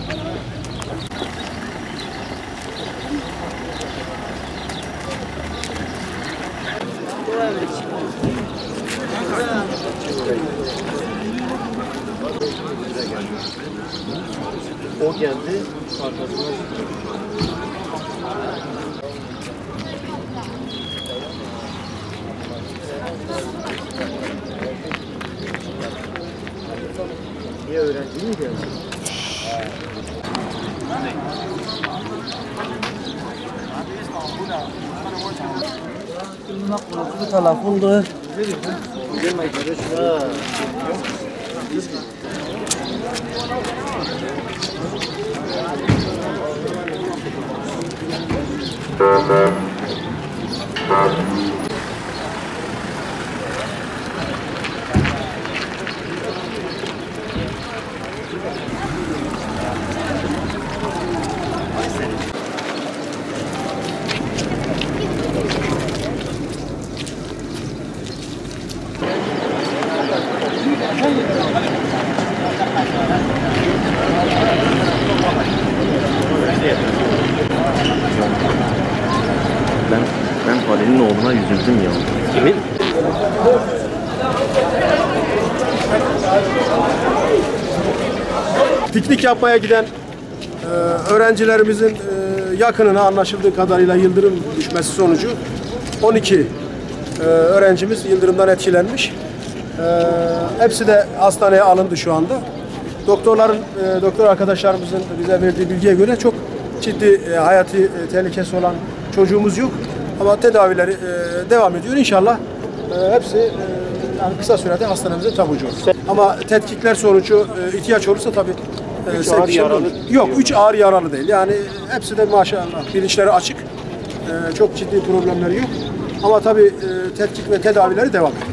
O geldi, arkasına niye öğrenci mi geldi? Bu telefonda. Ben Halil'in oğluna üzüldüm ya. Kimin? Piknik yapmaya giden öğrencilerimizin yakınına anlaşıldığı kadarıyla yıldırım düşmesi sonucu 12 öğrencimiz yıldırımdan etkilenmiş. Hepsi de hastaneye alındı şu anda. Doktor arkadaşlarımızın bize verdiği bilgiye göre çok ciddi hayati tehlikesi olan çocuğumuz yok. Ama tedavileri devam ediyor. İnşallah hepsi yani kısa sürede hastanemize taşıyacağız. Ama tetkikler sonucu ihtiyaç olursa tabii ağır yaralı yok, 3 ağır yaralı değil. Yani hepsi de maşallah bilinçleri açık. Çok ciddi problemleri yok. Ama tabii tetkik ve tedavileri devam ediyor.